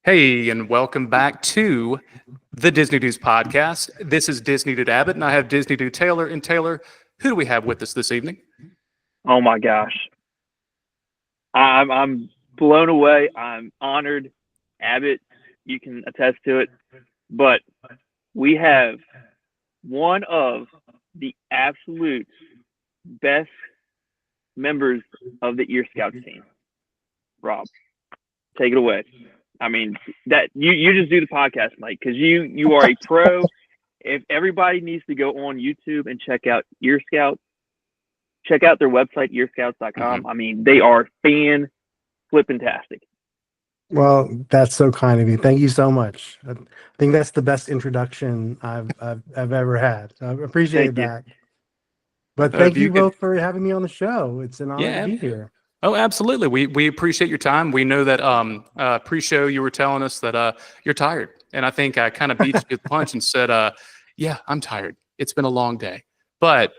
Hey, and welcome back to the Disney Dudes podcast. This is Disney Dude Abbott, and I have Disney Dude Taylor. And Taylor, who do we have with us this evening? Oh my gosh. I'm blown away. I'm honored. Abbott, you can attest to it. But we have one of the absolute best members of the Ear Scouts team. Rob, take it away. I mean, that you just do the podcast, Mike, because you are a pro. If everybody needs to go on YouTube and check out Ear Scouts, check out their website, earscouts.com. Mm-hmm. I mean, they are fan-flippantastic. Well, that's so kind of you. Thank you so much. I think that's the best introduction I've ever had. So I appreciate that. But thank you both for having me on the show. It's an honor to be here. Oh, absolutely. We appreciate your time. We know that pre-show you were telling us that you're tired. And I think I kind of beat you to the punch and said, yeah, I'm tired. It's been a long day. But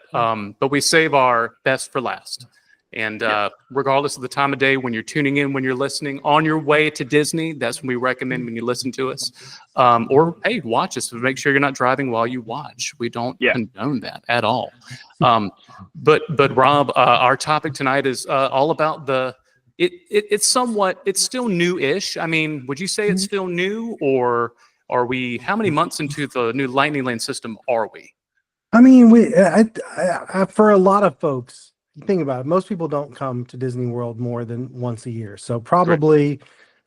we save our best for last. And regardless of the time of day, when you're tuning in, when you're listening, on your way to Disney, that's when we recommend when you listen to us. Or, hey, watch us. Make sure you're not driving while you watch. We don't condone that at all. But Rob, our topic tonight is all about it's still new-ish. I mean, would you say it's still new, or are we, how many months into the new Lightning Lane system are we? I mean, for a lot of folks, you think about it, most people don't come to Disney World more than once a year. So probably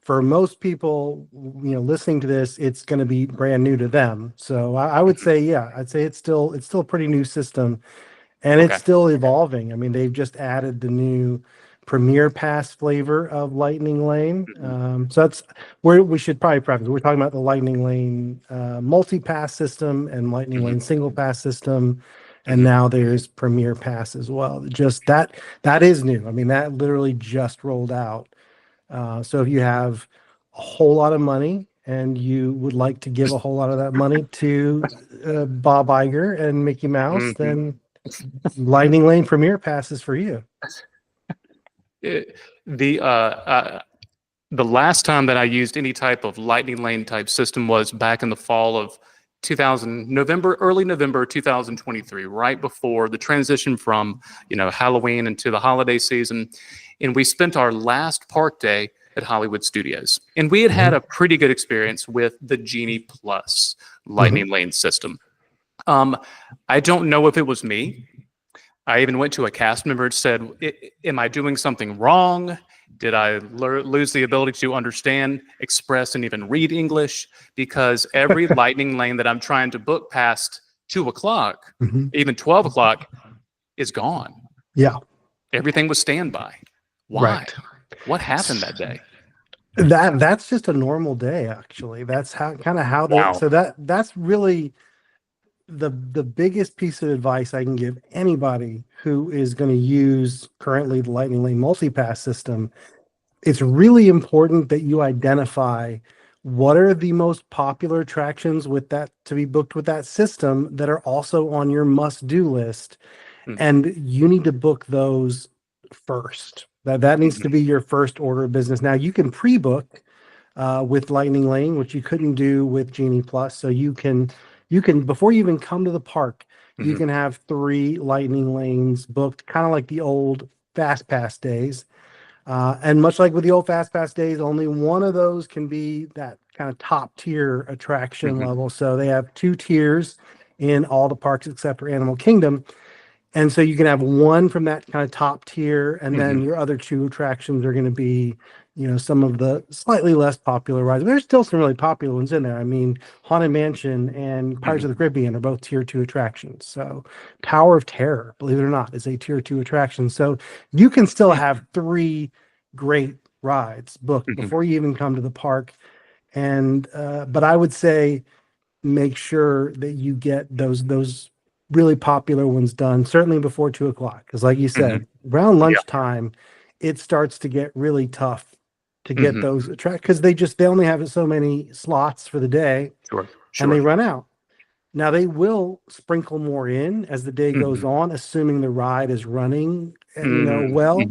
for most people, listening to this, it's going to be brand new to them. So I would say, I'd say it's still a pretty new system, and it's still evolving. I mean, they've just added the new Premier Pass flavor of Lightning Lane. So that's where we should probably preface. We're talking about the Lightning Lane multi-pass system and Lightning Lane single pass system. And now there's Premier Pass as well. Just that is new. I mean, that literally just rolled out. So if you have a whole lot of money and you would like to give a whole lot of that money to Bob Iger and Mickey Mouse, then Lightning Lane Premier Pass is for you. The last time that I used any type of Lightning Lane type system was back in the fall of early November 2023, right before the transition from Halloween into the holiday season, and we spent our last park day at Hollywood Studios, and we had a pretty good experience with the Genie Plus Lightning Lane system. I don't know if it was me. I even went to a cast member and said, am I doing something wrong? Did I lose the ability to understand, express, and even read English? Because every Lightning Lane that I'm trying to book past 2 o'clock, even 12 o'clock, is gone. Yeah. Everything was standby. Why? Right. What happened that day? That's just a normal day, actually. That's how so that's really the biggest piece of advice I can give anybody who is going to use currently the Lightning Lane multipass system. It's really important that you identify what are the most popular attractions with that to be booked with that system that are also on your must-do list, and you need to book those first. That needs to be your first order of business. Now you can pre-book with Lightning Lane, which you couldn't do with Genie Plus. So you can before you even come to the park, you can have 3 Lightning Lanes booked, kind of like the old Fast Pass days. And much like with the old Fast Pass days, only one of those can be that kind of top tier attraction level. So they have 2 tiers in all the parks except for Animal Kingdom. And so you can have one from that kind of top tier, and then your other 2 attractions are going to be, some of the slightly less popular rides. There's still some really popular ones in there. I mean, Haunted Mansion and Pirates of the Caribbean are both tier 2 attractions. So Tower of Terror, believe it or not, is a tier 2 attraction. So you can still have 3 great rides booked before you even come to the park. And but I would say make sure that you get those really popular ones done, certainly before 2 o'clock. Because like you said, around lunchtime, it starts to get really tough to get those attractions, because they only have so many slots for the day, and they run out. Now they will sprinkle more in as the day goes on, assuming the ride is running, well.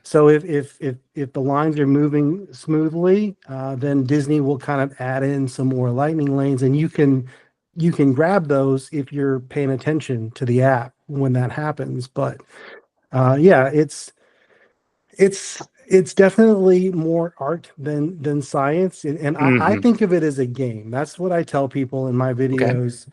So if the lines are moving smoothly, then Disney will kind of add in some more lightning lanes, and you can grab those if you're paying attention to the app when that happens. But yeah, it's definitely more art than science, and I think of it as a game. That's what I tell people in my Okay. videos.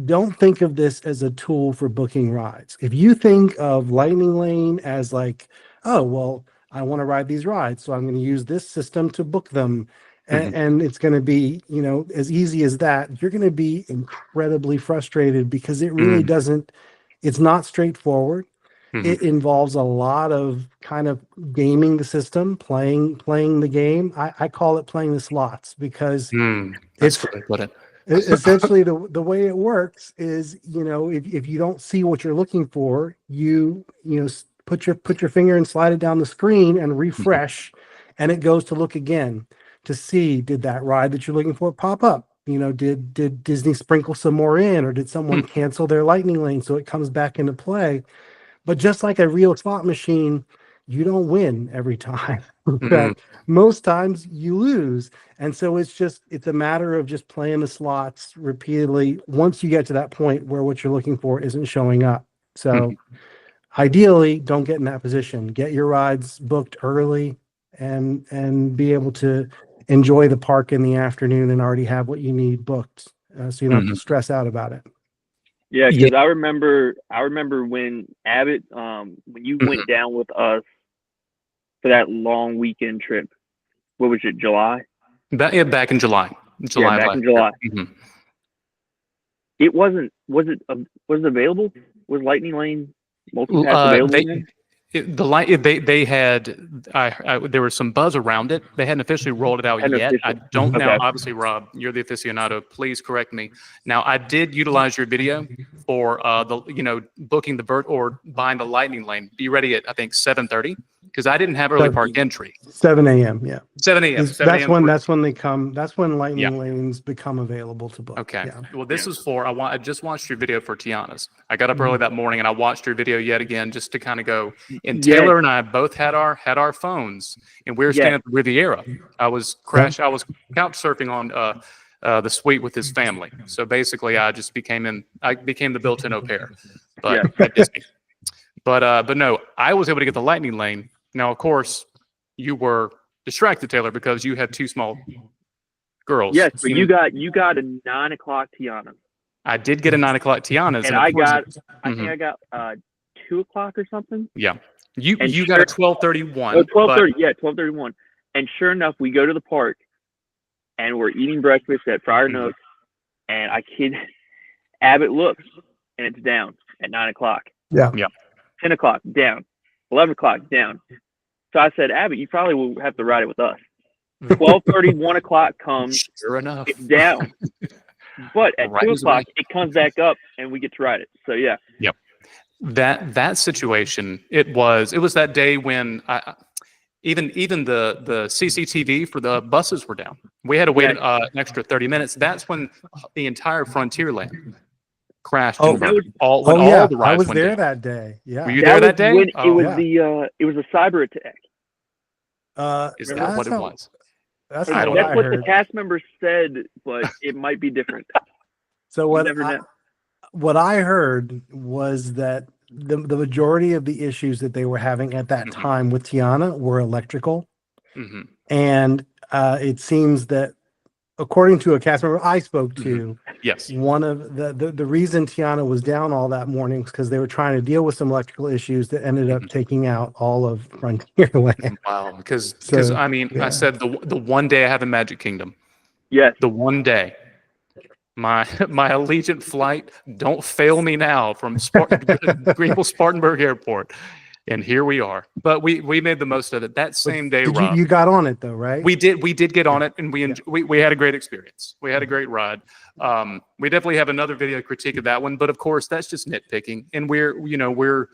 Don't think of this as a tool for booking rides. If you think of Lightning Lane as like, oh, well, I want to ride these rides, so I'm going to use this system to book them. And it's going to be, as easy as that. You're going to be incredibly frustrated because it really doesn't, it's not straightforward. It involves a lot of kind of gaming the system, playing the game. I call it playing the slots because That's good. I put it. essentially the way it works is, if you don't see what you're looking for, put your finger and slide it down the screen and refresh, and it goes to look again to see, did that ride that you're looking for pop up? Did Disney sprinkle some more in, or did someone cancel their lightning lane so it comes back into play? But just like a real slot machine, you don't win every time. But most times you lose. And so it's a matter of just playing the slots repeatedly once you get to that point where what you're looking for isn't showing up. So ideally, don't get in that position. Get your rides booked early and be able to enjoy the park in the afternoon and already have what you need booked, so you don't have to stress out about it. Yeah, because I remember when Abbott, when you went down with us for that long weekend trip. What was it, July? Back in July. Yeah, back in July. It wasn't. Was it available? Was Lightning Lane MULTIPASS available then? They had there was some buzz around it. They hadn't officially rolled it out yet. I don't know. Obviously, Rob, you're the aficionado. Please correct me. Now, I did utilize your video for booking or buying the Lightning Lane. Be ready at I think 7:30 because I didn't have early park entry. 7 a.m. Yeah. 7 a.m. That's when they come. That's when Lightning Lanes become available to book. Okay. Yeah. Well, this is for I just watched your video for Tiana's. I got up early that morning and I watched your video yet again just to kind of go. And Taylor and I both had our phones, and we were staying at the Riviera. I was couch surfing on the suite with his family. So basically, I became the built-in au pair, but at Disney. But no, I was able to get the Lightning Lane. Now, of course, you were distracted, Taylor, because you had two small girls. Yes, but you got a 9 o'clock Tiana. I did get a 9 o'clock Tiana's, and I think I got 2 o'clock or something. Yeah. You got a 12:31. Oh, 12:30. Yeah, 12:31. And sure enough, we go to the park, and we're eating breakfast at Friar Nook, and Abbott looks, and it's down at 9 o'clock. Yeah. 10 o'clock, down. 11 o'clock, down. So I said, Abbott, you probably will have to ride it with us. 12:30, 1 o'clock comes. Sure enough. It's down. But at 2 o'clock, it comes back up, and we get to ride it. So, yeah. Yep. That situation, it was that day when even the CCTV for the buses were down. We had to wait an extra 30 minutes. That's when the entire Frontierland crashed. All the rides I was there that day. Yeah. Were you there that day? When it was a cyber attack. Is that what it was? That's what the cast members said, but it might be different. So what I heard was that the majority of the issues that they were having at that time with Tiana were electrical. And it seems that, according to a cast member I spoke to, one of the reason Tiana was down all that morning was because they were trying to deal with some electrical issues that ended up taking out all of Frontierland. Wow. Because I said the one day I have in Magic Kingdom. Yes. The one day. My Allegiant flight, don't fail me now, from Greenville Spartanburg Airport. And here we are. But we made the most of it. That same day, Rob, you got on it though, right? We did get on it, and we had a great experience. We had a great ride. We definitely have another video critique of that one, but of course that's just nitpicking. And we're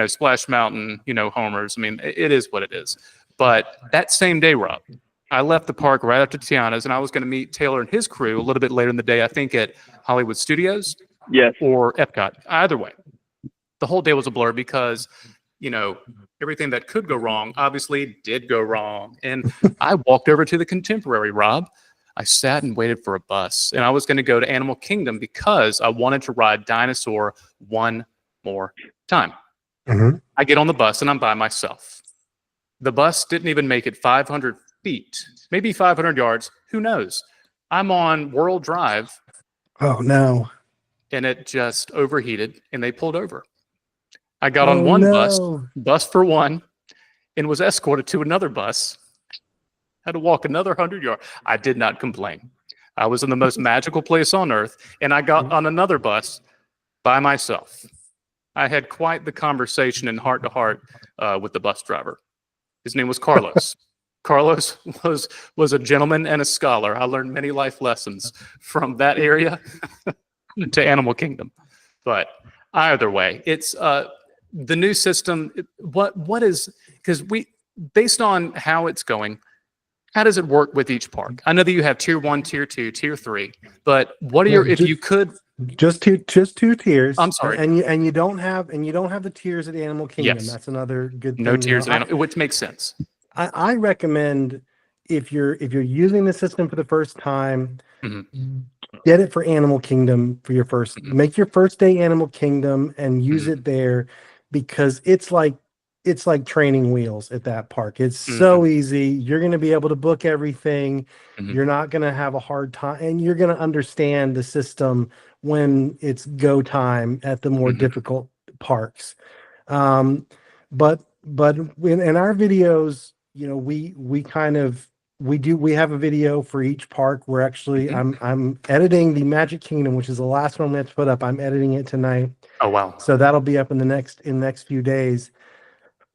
Splash Mountain, homers. I mean, it is what it is. But that same day, Rob, I left the park right after Tiana's, and I was going to meet Taylor and his crew a little bit later in the day, I think at Hollywood Studios or Epcot. Either way, the whole day was a blur because, everything that could go wrong obviously did go wrong. And I walked over to the Contemporary, Rob. I sat and waited for a bus, and I was going to go to Animal Kingdom because I wanted to ride Dinosaur one more time. Mhm. I get on the bus and I'm by myself. The bus didn't even make it 500 feet, maybe 500 yards. Who knows? I'm on World Drive Oh no. and it just overheated and they pulled over. I got on Oh one no. bus for one, and was escorted to another bus. Had to walk another 100 yards. I did not complain. I was in the most magical place on earth, and I got on another bus by myself. I had quite the conversation in heart to heart with the bus driver. His name was Carlos. Carlos was a gentleman and a scholar. I learned many life lessons from that area to Animal Kingdom. But either way, it's the new system. What is, because based on how it's going, how does it work with each park? I know that you have tier 1, tier 2, tier 3, but what are your, if you could, just two tiers. I'm sorry. And you don't have the tiers at Animal Kingdom. Yes. That's another good thing. No tiers, which makes sense. I recommend if you're using the system for the first time, get it for Animal Kingdom for your first. Make your first day Animal Kingdom and use it there, because it's like training wheels at that park. It's so easy. You're going to be able to book everything. You're not going to have a hard time, and you're going to understand the system when it's go time at the more difficult parks. But in our videos, you know, we have a video for each park. We're actually I'm editing the Magic Kingdom, which is the last one we have to put up. I'm editing it tonight. Oh wow. So that'll be up in the next few days.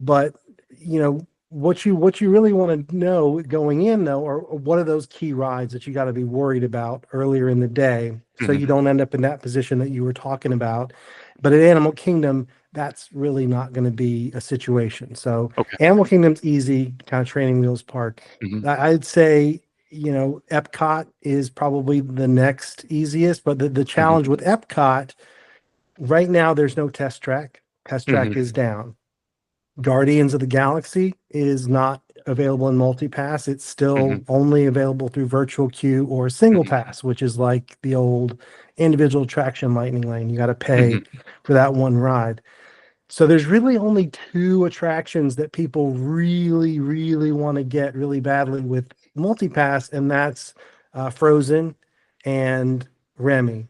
But you know, what you really want to know going in though, or what are those key rides that you got to be worried about earlier in the day, so you don't end up in that position that you were talking about. But at Animal Kingdom, that's really not going to be a situation. So Animal Kingdom's easy, kind of training wheels park. I'd say, you know, Epcot is probably the next easiest, but the challenge with Epcot right now, there's no test track. Test track is down. Guardians of the Galaxy is not available in MULTIPASS. It's still only available through virtual queue or single pass, which is like the old individual attraction Lightning Lane. You got to pay for that one ride. So there's really only 2 attractions that people really, really want to get really badly with MULTIPASS, and that's Frozen and Remy.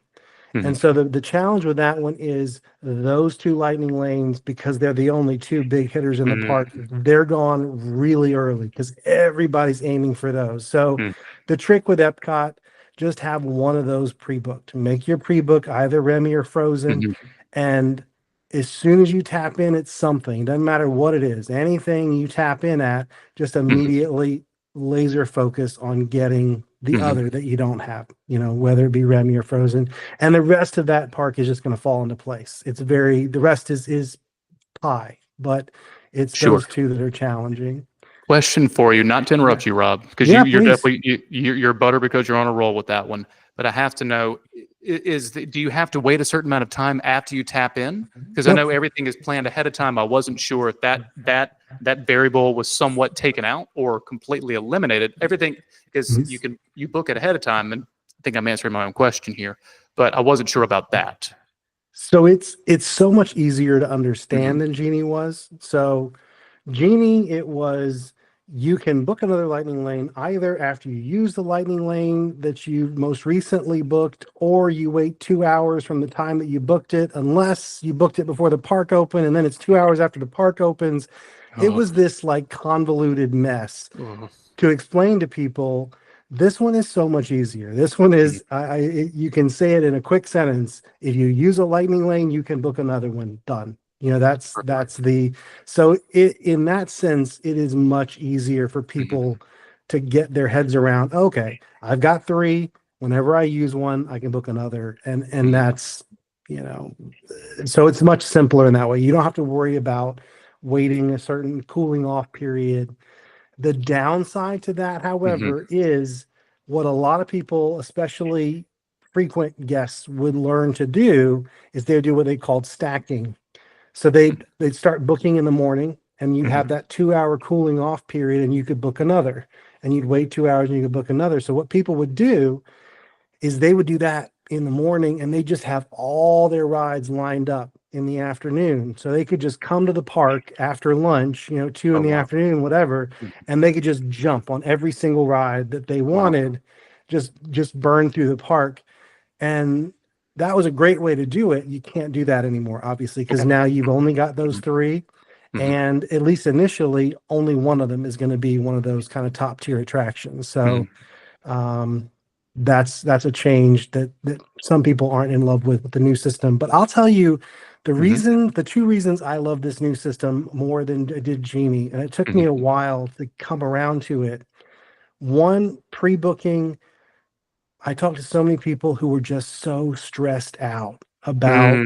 And so the challenge with that one is those 2 lightning lanes, because they're the only 2 big hitters in the park, they're gone really early because everybody's aiming for those. So the trick with Epcot, just have one of those pre-booked. Make your pre-book either Remy or Frozen, and as soon as you tap in, it's something. Doesn't matter what it is. Anything you tap in at, just immediately laser focus on getting the other that you don't have, you know, whether it be Remy or Frozen. And the rest of that park is just going to fall into place. The rest is pie, but it's those 2 that are challenging. Question for you, not to interrupt you, Rob, because you're definitely you're butter because you're on a roll with that one. But I have to know, do you have to wait a certain amount of time after you tap in? Because I know everything is planned ahead of time. I wasn't sure if that variable was somewhat taken out or completely eliminated. Everything, because you book it ahead of time, and I think I'm answering my own question here, but I wasn't sure about that. So it's so much easier to understand than Genie was. So Genie, it was, you can book another lightning lane either after you use the lightning lane that you most recently booked, or you wait 2 hours from the time that you booked it, unless you booked it before the park opened, and then it's 2 hours after the park opens. It was this like convoluted mess to explain to people. This one is so much easier. This one is, you can say it in a quick sentence. If you use a lightning lane, you can book another one. Done. You know, that's so in that sense, it is much easier for people to get their heads around. Okay, I've got 3. Whenever I use one, I can book another. And that's, you know, so it's much simpler in that way. You don't have to worry about waiting a certain cooling off period. The downside to that, however, is what a lot of people, especially frequent guests, would learn to do is they do what they call stacking. So they'd start booking in the morning, and you'd have that 2-hour cooling off period, and you could book another, and you'd wait 2 hours and you could book another. So what people would do is they would do that in the morning, and they just have all their rides lined up in the afternoon. So they could just come to the park after lunch, 2 in the afternoon, whatever, and they could just jump on every single ride that they wanted, just burn through the park. And that was a great way to do it. You can't do that anymore, obviously, because now you've only got those three. And at least initially, only one of them is going to be one of those kind of top tier attractions. So that's a change that some people aren't in love with the new system. But I'll tell you the two reasons I love this new system more than I did Genie, and it took me a while to come around to it. One, pre-booking. I talked to so many people who were just so stressed out about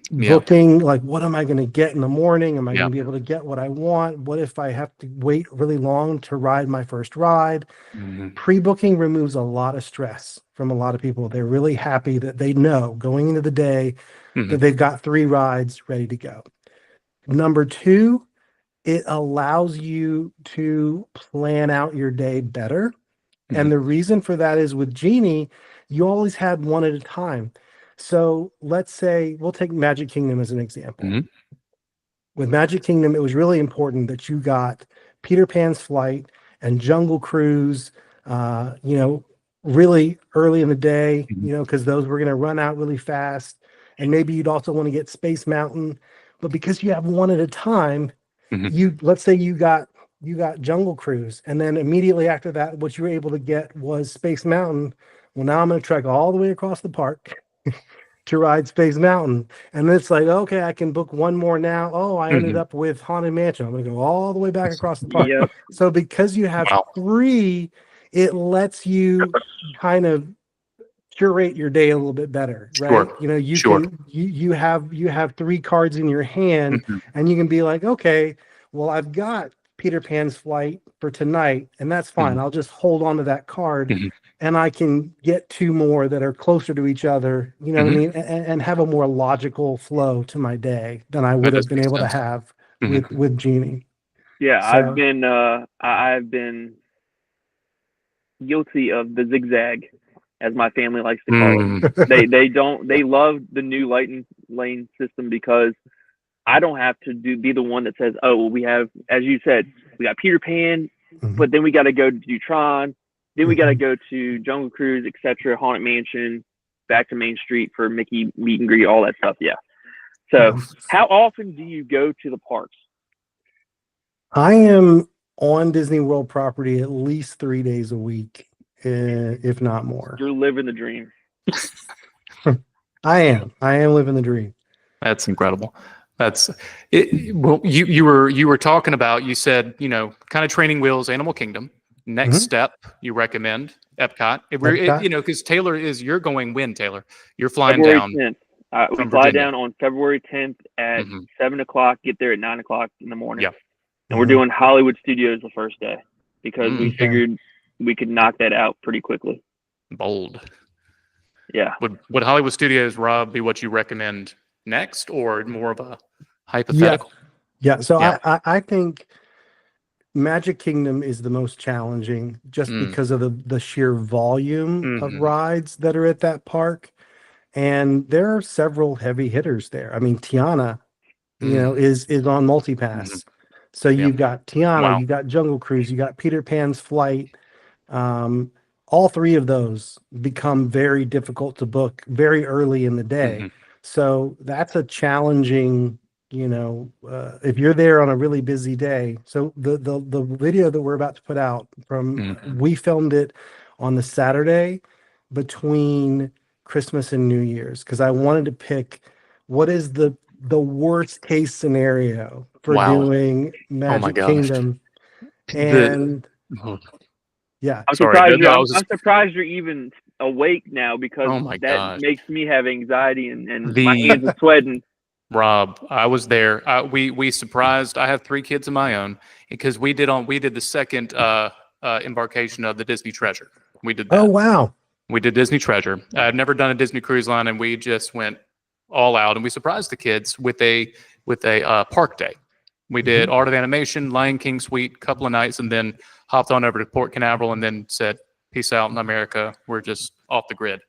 booking, like, what am I going to get in the morning? Am I going to be able to get what I want? What if I have to wait really long to ride my first ride? Pre-booking removes a lot of stress from a lot of people. They're really happy that they know going into the day that they've got 3 rides ready to go. Number 2, it allows you to plan out your day better. And the reason for that is with Genie, you always had one at a time. So let's say we'll take Magic Kingdom as an example. With Magic Kingdom, it was really important that you got Peter Pan's Flight and Jungle Cruise, really early in the day, because those were going to run out really fast. And maybe you'd also want to get Space Mountain. But because you have one at a time, let's say you got Jungle Cruise, and then immediately after that, what you were able to get was Space Mountain. Well, now I'm going to trek all the way across the park to ride Space Mountain. And then it's like, okay, I can book one more now. Oh, I ended up with Haunted Mansion. I'm going to go all the way back across the park. So because you have 3, it lets you kind of curate your day a little bit better, right? You have 3 cards in your hand, and you can be like, okay, well, I've got Peter Pan's Flight for tonight, and that's fine. I'll just hold on to that card, and I can get 2 more that are closer to each other, you know what I mean, and have a more logical flow to my day than I would have been able to have with Genie. Yeah, So, I've been guilty of the zigzag, as my family likes to call it. They love the new lighting lane system because I don't have to be the one that says, oh, well, we have, as you said, we got Peter Pan, but then we got to go to Tron, then we got to go to Jungle Cruise, etc., Haunted Mansion, back to Main Street for Mickey meet and greet, all that stuff. Yeah. So how often do you go to the parks? I am on Disney World property at least 3 days a week, if not more. You're living the dream. I am living the dream. That's incredible. That's it. Well, you were talking about, you said, kind of training wheels, Animal Kingdom. Next step, you recommend Epcot. Because Taylor you're going when, Taylor? You're flying February down. 10th. We fly down on February 10th at 7 o'clock, get there at 9 o'clock in the morning. Yeah. And we're doing Hollywood Studios the first day because we figured we could knock that out pretty quickly. Bold. Yeah. Would Hollywood Studios, Rob, be what you recommend next, or more of a hypothetical? Yeah. So I think Magic Kingdom is the most challenging just because of the sheer volume of rides that are at that park. And there are several heavy hitters there. I mean, Tiana, is on MULTIPASS. So you've got Tiana, you've got Jungle Cruise, you got Peter Pan's Flight. All 3 of those become very difficult to book very early in the day. So that's a challenging, if you're there on a really busy day. So the video that we're about to put out we filmed it on the Saturday between Christmas and New Year's, because I wanted to pick what is the worst case scenario for doing Magic Kingdom. And I'm surprised you're even awake now, because that makes me have anxiety and my hands are sweating. Rob, I was there. We surprised. I have 3 kids of my own, because we did the second embarkation of the Disney Treasure. We did that. Oh wow! We did Disney Treasure. I've never done a Disney Cruise Line, and we just went all out, and we surprised the kids with a park day. We did Art of Animation, Lion King Suite, couple of nights, and then hopped on over to Port Canaveral and then said, peace out in America. We're just off the grid.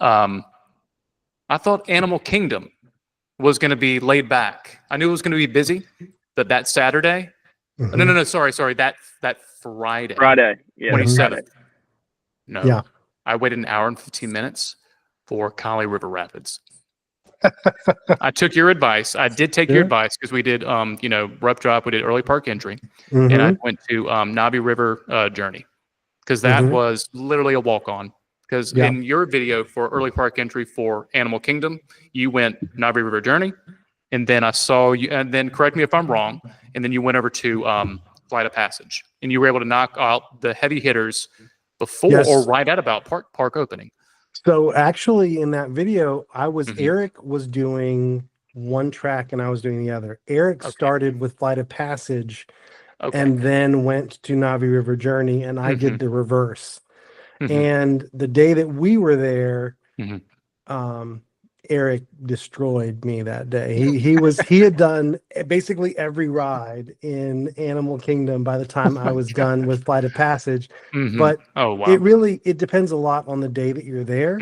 I thought Animal Kingdom was going to be laid back. I knew it was going to be busy, but that Saturday, no, sorry, that Friday. Yeah. 27th. No. Yeah. I waited an hour and 15 minutes for Kali River Rapids. I took your advice. I did take your advice because we did, rough drop. We did early park entry, and I went to Navi River Journey because that was literally a walk on. Because in your video for early park entry for Animal Kingdom, you went Navi River Journey, and then I saw you. And then correct me if I'm wrong. And then you went over to Flight of Passage, and you were able to knock out the heavy hitters before or right at about park opening. So actually in that video, Eric was doing one track and I was doing the other. Eric started with Flight of Passage and then went to Navi River Journey, and I did the reverse. And the day that we were there, Eric destroyed me that day. He had done basically every ride in Animal Kingdom by the time I was done with Flight of Passage. But it depends a lot on the day that you're there,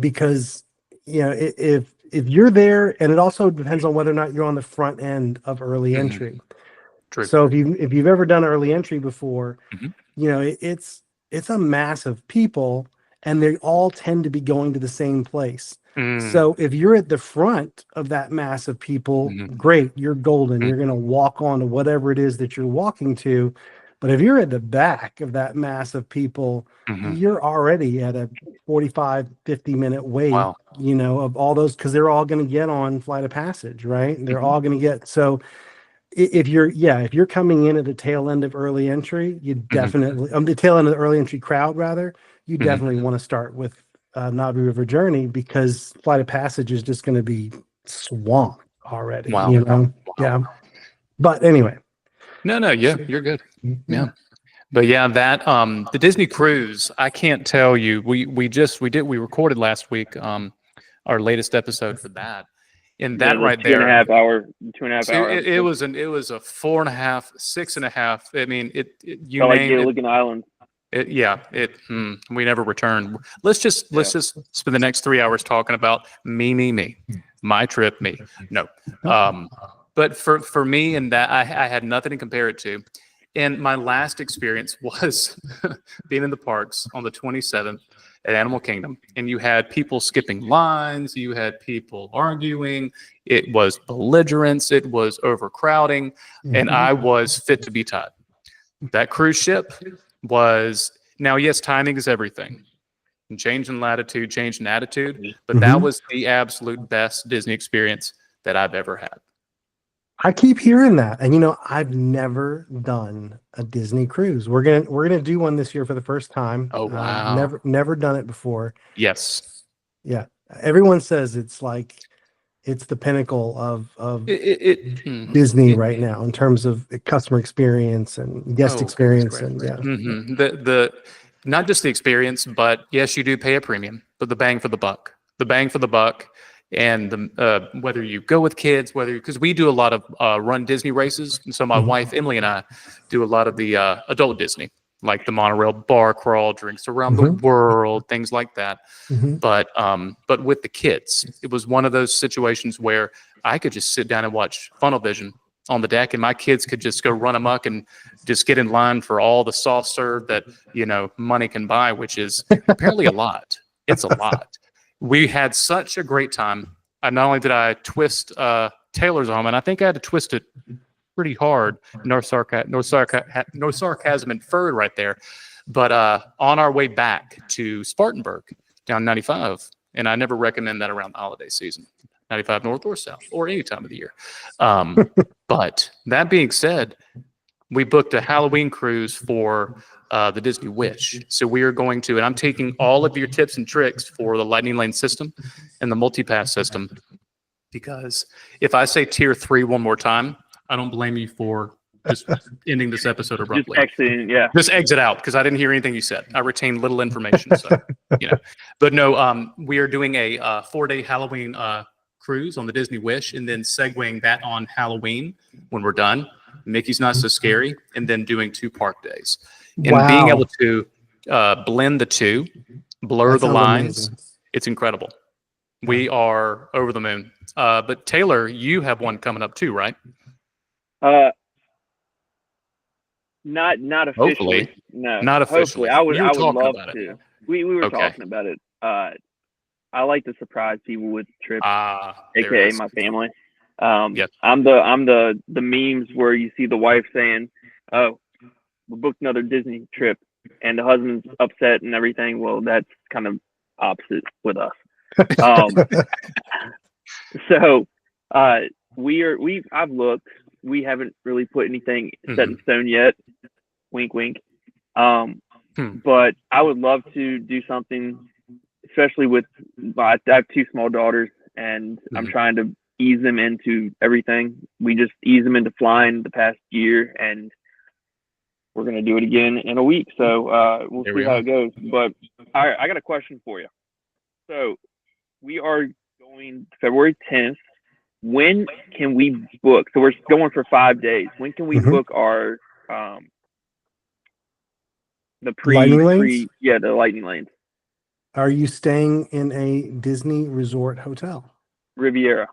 because if you're there, and it also depends on whether or not you're on the front end of early entry. True. So if you've ever done early entry before, it's a mass of people, and they all tend to be going to the same place. So if you're at the front of that mass of people, great, you're golden. You're going to walk on to whatever it is that you're walking to. But if you're at the back of that mass of people, you're already at a 45, 50-minute wait, of all those, because they're all going to get on Flight of Passage, right? They're all going to get, so if you're coming in at the tail end of early entry, you definitely, the tail end of the early entry crowd, rather, you definitely want to start with Navi River Journey, because Flight of Passage is just going to be swamped already. Yeah. But anyway. You're good. Yeah. But that the Disney cruise, I can't tell you. We recorded last week our latest episode for that. And that right there, 2.5 hour. It was a 4.5, 6.5. I mean, you felt like named Gilligan Island. We never returned. Let's just spend the next 3 hours talking about me, my trip, me. No, but for me, and that I had nothing to compare it to. And my last experience was being in the parks on the 27th at Animal Kingdom, and you had people skipping lines, you had people arguing, it was belligerence, it was overcrowding, and I was fit to be tied. That cruise ship was, now yes, timing is everything. Change in latitude, change in attitude, but that was the absolute best Disney experience that I've ever had. I keep hearing that, and I've never done a Disney cruise. We're gonna do one this year for the first time. Oh wow! Never done it before. Yes. Yeah. Everyone says it's the pinnacle of Disney right now in terms of customer experience and guest experience, and the not just the experience, but yes, you do pay a premium, but the bang for the buck. And whether you go with kids, because we do a lot of run Disney races, and so my wife Emily and I do a lot of the adult Disney, like the monorail bar crawl, drinks around the world, things like that. But with the kids, it was one of those situations where I could just sit down and watch Funnel Vision on the deck, and my kids could just go run amok and just get in line for all the soft serve that money can buy, which is apparently a lot. It's a lot. We had such a great time. Not only did I twist Taylor's arm, and I think I had to twist it pretty hard. No sarcasm inferred right there. But on our way back to Spartanburg, down 95, and I never recommend that around the holiday season, 95 north or south, or any time of the year. But that being said, we booked a Halloween cruise for the Disney Wish. So we are going to, and I'm taking all of your tips and tricks for the Lightning Lane system and the MULTIPASS system, because if I say tier 3 one more time, I don't blame you for just ending this episode abruptly. Just exit out, because I didn't hear anything you said. I retained little information. So, But no, we are doing a 4-day Halloween cruise on the Disney Wish, and then segueing that on Halloween when we're done. Mickey's Not So Scary, and then doing 2 park days. And being able to blend the two, blur the lines, it's incredible. We are over the moon. But Taylor, you have one coming up too, right? Not officially. Hopefully. No. Not officially. Hopefully. I would love about to. We were talking about it. I like to surprise people with trips, aka my family. Yes. I'm the memes where you see the wife saying, "Oh, we booked another Disney trip," and the husband's upset and everything. Well, that's kind of opposite with us. So I've looked. We haven't really put anything set in stone yet. Wink, wink. But I would love to do something, especially with I have 2 small daughters, and I'm trying to ease them into everything. We just ease them into flying the past year, and we're gonna do it again in a week. So we'll see how it goes. But I got a question for you. So we are going February 10th. When can we book? So we're going for 5 days. When can we book our the lightning lanes? The lightning lanes. Are you staying in a Disney resort hotel? Riviera.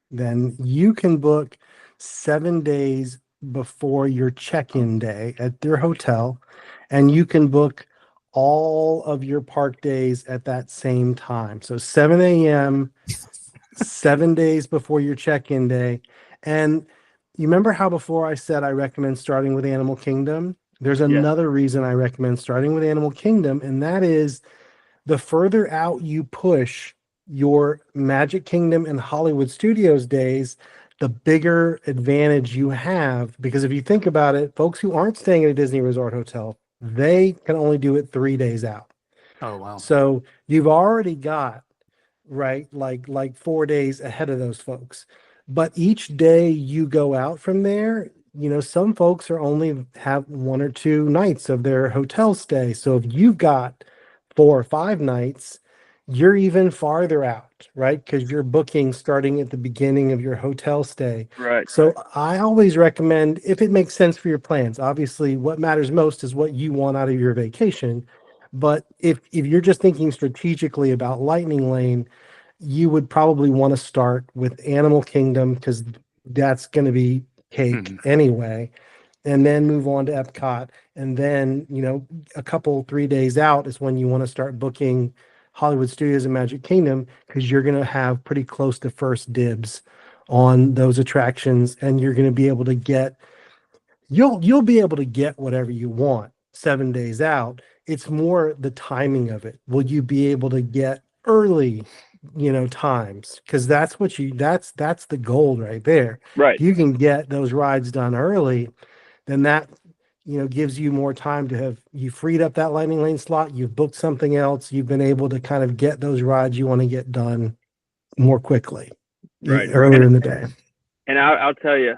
Then you can book 7 days before your check-in day at their hotel, and you can book all of your park days at that same time. So 7 a.m., 7 days before your check-in day. And you remember how before I said I recommend starting with Animal Kingdom? There's another reason I recommend starting with Animal Kingdom, and that is the further out you push your Magic Kingdom and Hollywood Studios days, the bigger advantage you have. Because if you think about it, folks who aren't staying at a Disney Resort hotel, they can only do it 3 days out. Oh, wow. So you've already got, right, like 4 days ahead of those folks. But each day you go out from there, you know, some folks are only have 1 or 2 nights of their hotel stay. So if you've got 4 or 5 nights, you're even farther out, right? Because you're booking starting at the beginning of your hotel stay. Right. So I always recommend, if it makes sense for your plans, obviously what matters most is what you want out of your vacation. But if you're just thinking strategically about Lightning Lane, you would probably want to start with Animal Kingdom, because that's going to be cake anyway, and then move on to Epcot. And then, you know, a couple 3 days out is when you want to start booking Hollywood Studios and Magic Kingdom, because you're going to have pretty close to first dibs on those attractions, and you're going to be able to get you'll be able to get whatever you want 7 days out. It's more the timing of it. Will you be able to get early, you know, times? Because that's what that's the gold right there. Right. If you can get those rides done early, then that, you know, gives you more time to have you freed up that Lightning Lane slot. You've booked something else. You've been able to kind of get those rides you want to get done more quickly, earlier in the day. And I'll tell you,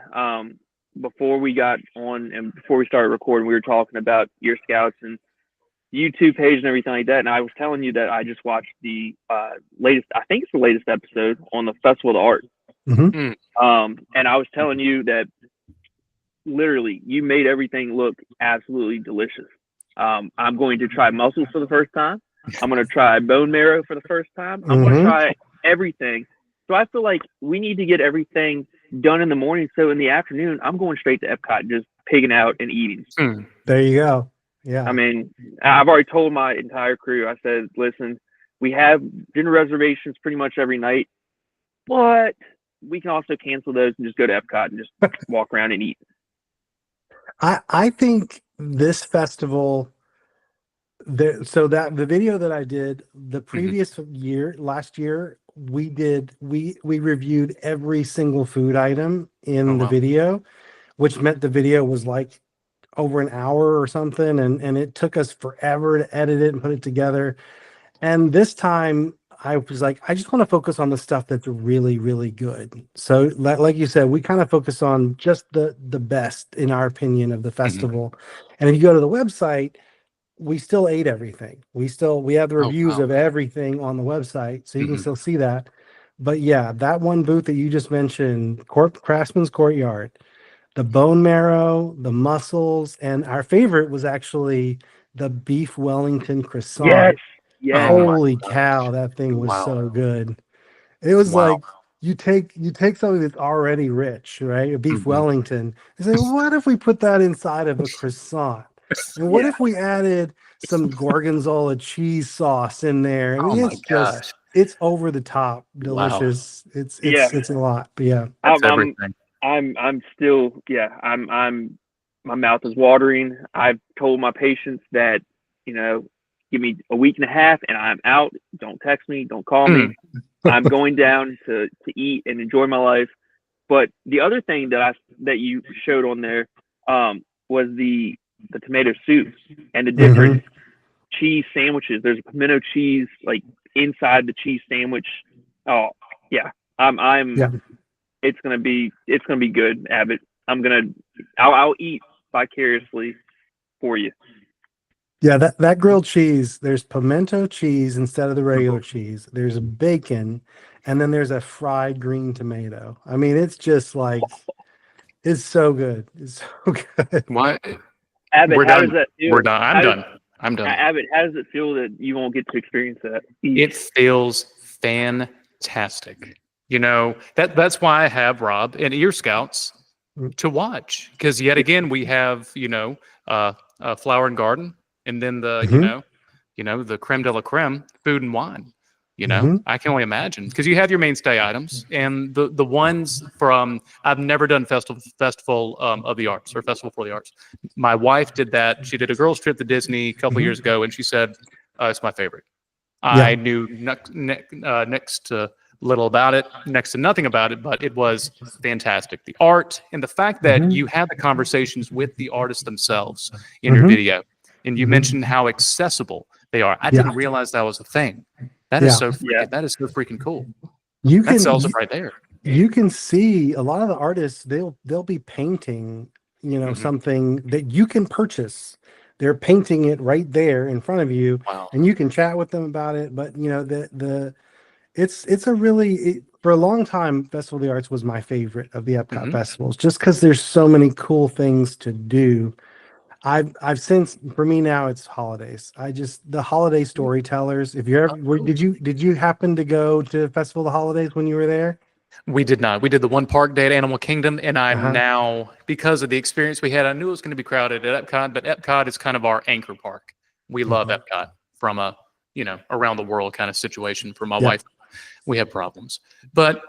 before we got on and before we started recording, we were talking about your scouts and YouTube page and everything like that. And I was telling you that I just watched the latest, I think it's the latest episode on the Festival of the Art. And I was telling you that literally you made everything look absolutely delicious. I'm going to try mussels for the first time. I'm going to try bone marrow for the first time. I'm going to try everything. So I feel like we need to get everything done in the morning. So in the afternoon, I'm going straight to Epcot, just pigging out and eating. There you go. Yeah. I mean, I've already told my entire crew, I said, listen, we have dinner reservations pretty much every night, but we can also cancel those and just go to Epcot and just walk around and eat. I think this festival, so that the video that I did the previous year, last year, we reviewed every single food item in the video, which meant the video was like over an hour or something, and it took us forever to edit it and put it together. And this time I was like, I just want to focus on the stuff that's really, really good. So like you said, we kind of focus on just the best, in our opinion, of the festival. And if you go to the website, we still ate everything. We have the reviews of everything on the website, so you can still see that. But yeah, that one booth that you just mentioned, Craftsman's Courtyard, the bone marrow, the muscles, and our favorite was actually the beef Wellington Yes, croissant. yes. Oh my Holy gosh. cow, that thing was Wow. so good. It was Wow. like you take something that's already rich, right? A beef Mhm. Wellington. And say, what if we put that inside of a croissant? And what Yeah. if we added some gorgonzola cheese sauce in there? I mean, Oh my it's just gosh. it's over the top Wow. delicious. Yeah. It's a lot. But yeah. That's I'm I'm everything. I'm still, yeah, I'm my mouth is watering. I've told my patients that, give me a week and a half and I'm out. Don't text me, don't call me. I'm going down to eat and enjoy my life. But the other thing that you showed on there was the tomato soup and the different Mhm. cheese sandwiches. There's a pimento cheese like inside the cheese sandwich. Oh yeah, I'm Yeah. it's gonna be good, Abbott. I'll eat vicariously for you. Yeah, that grilled cheese, there's pimento cheese instead of the regular Mhm. cheese. There's bacon, and then there's a fried green tomato. I mean, it's just like it's so good. It's so good. Why? Abbott, We're how does done. that We're feel? done. I'm done. I'm done. Abbott, how does it feel that you won't get to experience that? It feels fantastic. That's why I have Rob and Ear Scouts to watch, because yet again we have Flower and Garden, and then Hmm. the creme de la creme, food and wine. Hmm. I can only imagine, because you have your mainstay items, and the ones from, I've never done festival of the arts, or festival for the arts. My wife did that. She did a girls trip to Disney a couple Hmm. years ago, and she said it's my favorite. Yeah. I knew next to little about it, next to nothing about it, but it was fantastic. The art and the fact that Hmm. you had the conversations with the artists themselves in your Hmm. video, and you Hmm. mentioned how accessible they are. I Yeah. didn't realize that was a thing. That is Yeah. so Yeah. freaking cool. You That can sells it you, right there. you can see a lot of the artists, they'll be painting, Hmm. something that you can purchase. They're painting it right there in front of you, Wow. and you can chat with them about it. But it's a really for a long time, Festival of the Arts was my favorite of the Epcot Hmm. festivals, just because there's so many cool things to do. I've since, for me now, it's holidays. The holiday storytellers. If you ever Oh, cool. did you happen to go to Festival of the Holidays when you were there? We did not. We did the one park day at Animal Kingdom, and I'm Uh-huh. now, because of the experience we had, I knew it was going to be crowded at Epcot, but Epcot is kind of our anchor park. We love Hmm. Epcot from a, around the world kind of situation. For my Yeah. wife, we have problems, but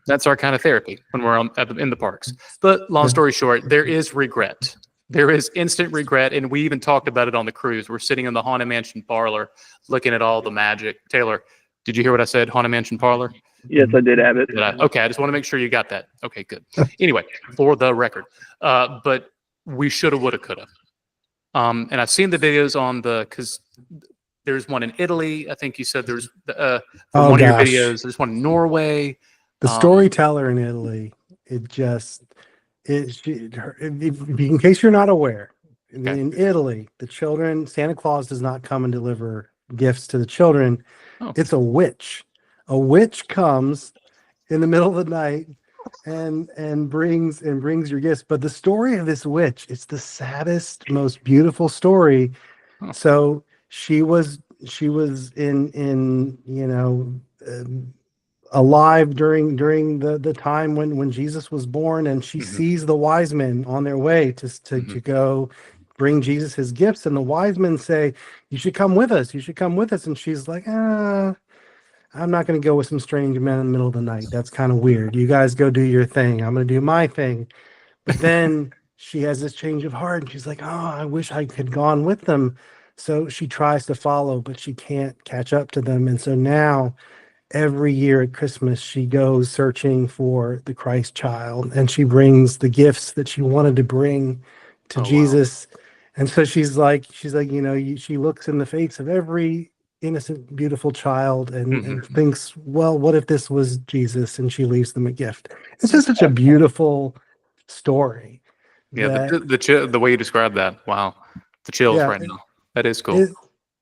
that's our kind of therapy when we're in the parks. But long Yeah. story short, there is regret. There is instant regret, and we even talked about it on the cruise. We're sitting in the Haunted Mansion parlor, looking at all the magic. Taylor, did you hear what I said? Haunted Mansion parlor. Yes, I did, Abbott. Okay, I just want to make sure you got that. Okay, good. Anyway, for the record, but we shoulda, woulda, coulda. And I've seen the videos because there's one in Italy. I think you said there's from Oh one of your gosh. videos. There's one in Norway. The Um, storyteller in Italy, it just in case you're not aware, okay. in Italy, the children, Santa Claus does not come and deliver gifts to the children. Oh. It's a witch. A witch comes in the middle of the night and brings your gifts. But the story of this witch, it's the saddest, most beautiful story. Oh. So she was in alive during the time when Jesus was born, and she Hmm. sees the wise men on their way to Hmm. go bring Jesus his gifts, and the wise men say, "You should come with us. You should come with us." And she's like, I'm not going to go with some strange men in the middle of the night. That's kind of weird. You guys go do your thing. I'm going to do my thing." But then she has this change of heart, and she's like, "Oh, I wish I had gone with them." So she tries to follow, but she can't catch up to them. And so now every year at Christmas, she goes searching for the Christ child, and she brings the gifts that she wanted to bring to Oh wow. Jesus. And so she's like, she looks in the face of every innocent, beautiful child and Hmm. thinks, well, what if this was Jesus? And she leaves them a gift. It's just such a beautiful story Yeah, that, the way you described that. Wow, the chills yeah, right now. That is cool. it,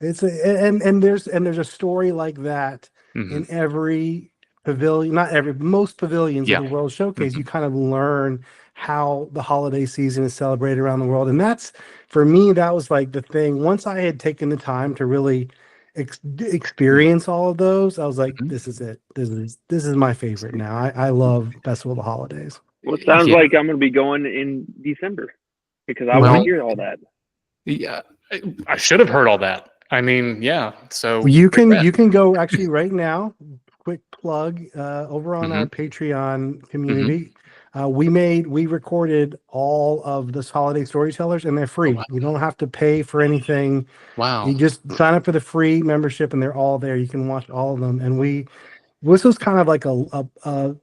it's a, and there's a story like that Hmm. in every pavilion, not every, most pavilions Yeah. of the World Showcase, Mhm. you kind of learn how the holiday season is celebrated around the world. And that's, for me, that was like the thing. Once I had taken the time to really experience all of those, I was like, Mhm. this is it. This is my favorite now. I love Festival of the Holidays. Well, it sounds Yeah. like I'm going to be going in December because I Well, want to hear all that. Yeah, I should have heard all that. I mean, yeah. So You can regret. go actually right now. Quick plug over on our Mhm. Patreon community. We recorded all of this holiday storytellers, and they're Oh, free. wow. You don't have to pay for anything. Wow. You just sign up for the free membership, and they're all there. You can watch all of them. And this was kind of like a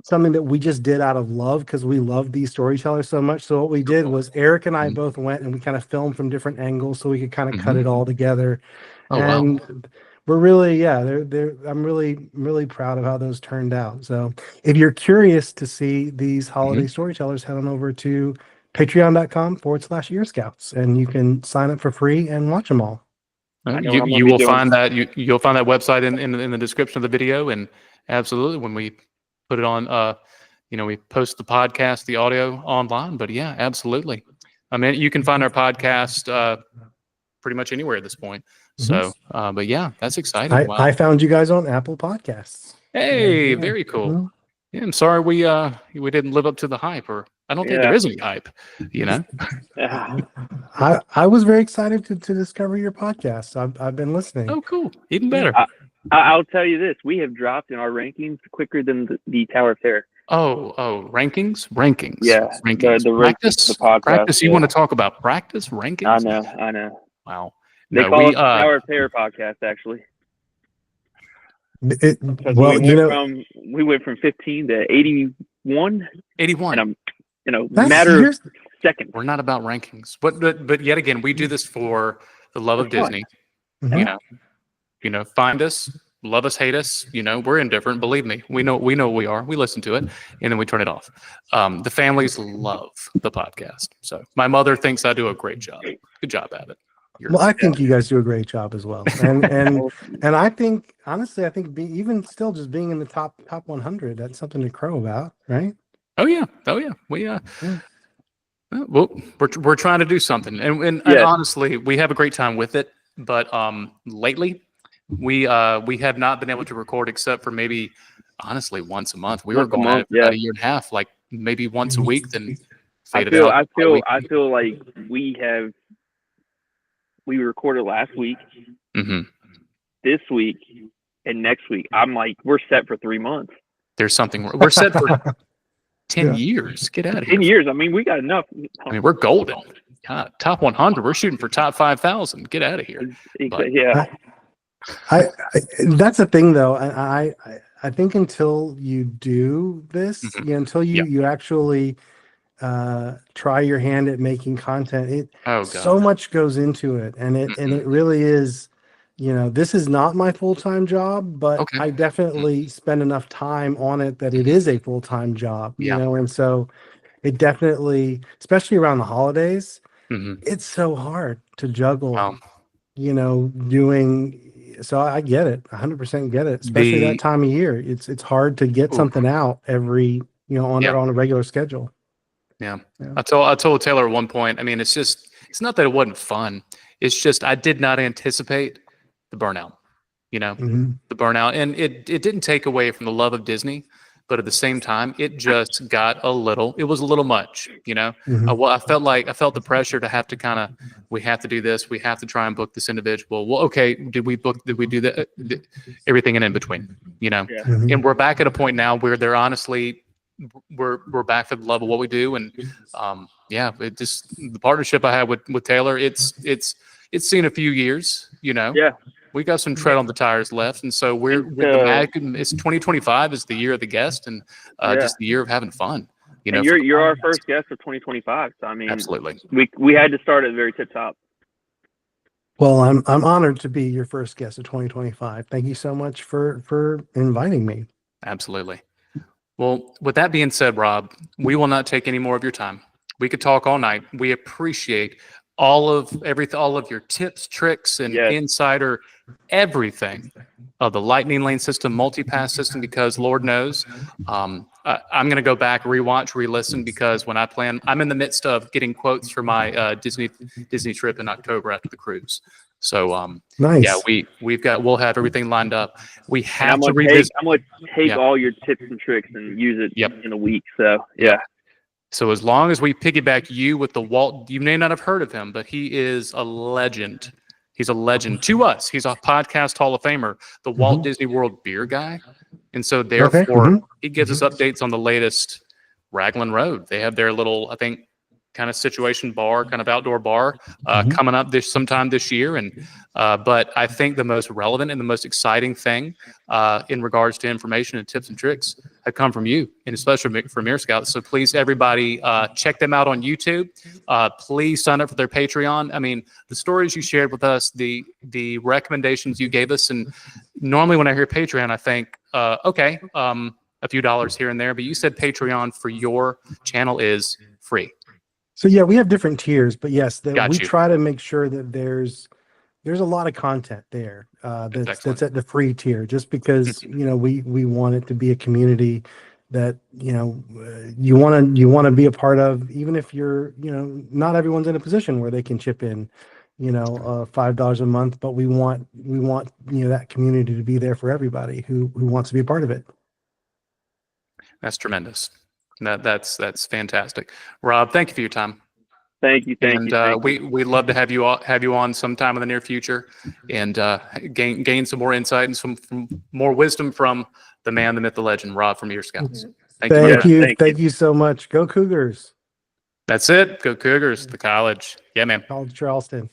something that we just did out of love because we love these storytellers so much. So what we did was Eric and I Mhm. both went and we kind of filmed from different angles so we could kind of cut Mhm. it all together. Oh, wow. And we're really, yeah, I'm really proud of how those turned out. So if you're curious to see these holiday storytellers, head on over to patreon.com/Year Scouts and you can sign up for free and watch them all. I know You what I'm going to you be will doing. find that you'll find that website in the description of the video, and absolutely when we put it on, we post the podcast, the audio online. But yeah, absolutely. I mean, you can find our podcast pretty much anywhere at this point. So, but yeah, that's exciting. Wow. I found you guys on Apple Podcasts. Hey, Yeah. very cool. Well, Yeah, I'm sorry we didn't live up to the hype, or I don't think there Yeah. is any hype. You know. I was very excited to discover your podcast. I've been listening. Oh, cool. Even better. I'll tell you this: we have dropped in our rankings quicker than the Tower of Terror. Oh, rankings. Yeah, Rankings. the Practice. the podcast. Practice. You yeah. want to talk about practice rankings? I know. Wow. They No, call we it the Tower of Terror podcast, actually. Because Well, we went from 15 to 81 81. in a that's matter of here's seconds. We're not about rankings, but yet again, we do this for the love of For fun. Disney. Mhm. You know, find us, love us, hate us. We're indifferent. Believe me, we know what we are. We listen to it, and then we turn it off. The families love the podcast. So my mother thinks I do a great job. Good job, Abbott. Well, I think you guys do a great job as well, and I think honestly, I think even still, just being in the top 100, that's something to crow about, right? Oh yeah. We Yeah. well, we're trying to do something, and Yes. honestly, we have a great time with it. But lately, we have not been able to record except for maybe honestly once a month. We were Once a going at month, it for about yeah. a year and a half, like maybe once a week, then I faded feel out. I feel like we recorded last week, Hmm. this week, and next week. I'm like, we're set for 3 months. There's something we're set for 10 Yeah. years. Get out of here. 10 years. I mean, we got enough. I mean, we're golden. God, top 100. We're shooting for top 5,000. Get out of here. But- Yeah. I that's the thing though. I think until you do this, Mhm. until you actually try your hand at making content, Oh god. so much goes into it, and it really is. This is not my full-time job, but Okay. I definitely spend enough time on it that it is a full-time job. Yeah. And so it definitely, especially around the holidays, Mhm. it's so hard to juggle. Wow. Doing. So I get it, 100% get it, especially that time of year. It's hard to get something out every on a regular schedule. Yeah. I told Taylor at one point, I mean, it's not that it wasn't fun. It's just I did not anticipate the burnout, the burnout. And it didn't take away from the love of Disney, but at the same time, it just got it was a little much, I felt the pressure to have to we have to do this. We have to try and book this individual. Well, okay. Did we do that? Everything in between, and we're back at a point now where they're honestly, we're back for the love of what we do. And it just, the partnership I have with Taylor, it's seen a few years, we got some tread on the tires left. And so we're back. It's 2025 is the year of the guest, and just the year of having fun. And you're our first guest of 2025. So I mean, absolutely, we had to start at the very tip top. Well, I'm honored to be your first guest of 2025. Thank you so much for inviting me. Absolutely. Well, with that being said, Rob, we will not take any more of your time. We could talk all night. We appreciate all of your tips, tricks, and Yes. insider everything of the Lightning Lane system, multi-pass system, because Lord knows, I'm going to go back, rewatch, re-listen, because when I'm in the midst of getting quotes for my Disney trip in October after the cruise. So Nice. yeah, we'll have everything lined up. We And have I'm to gonna revisit. take Yeah. all your tips and tricks and use it Yep. in a week. So yeah. Yep. So as long as we piggyback you with the Walt, you may not have heard of him, but he is a legend. He's a legend to us. He's a podcast Hall of Famer, the Walt Disney World beer guy. And so therefore, he gives us updates on the latest Raglan Road. They have their little, I think, kind of situation bar, kind of outdoor bar coming up sometime this year. And but I think the most relevant and the most exciting thing in regards to information and tips and tricks have come from you, and especially from Air Scouts. So please, everybody, check them out on YouTube. Please sign up for their Patreon. I mean, the stories you shared with us, the recommendations you gave us, and normally when I hear Patreon, I think, okay, a few dollars here and there, but you said Patreon for your channel is free. So yeah, we have different tiers, but yes, we you. try to make sure that there's a lot of content there that's at the free tier, just because we want it to be a community that you want to be a part of, even if you're not everyone's in a position where they can chip in $5 a month, but we want that community to be there for everybody who wants to be a part of it. That's tremendous. That's fantastic. Rob, thank you for your time. Thank you. We'd love to have you on sometime in the near future, and gain some more insight and some more wisdom from the man, the myth, the legend, Rob from Ear Scouts. Thank you so much. Go Cougars. That's it. Go Cougars. The college. Yeah, man. College Charleston.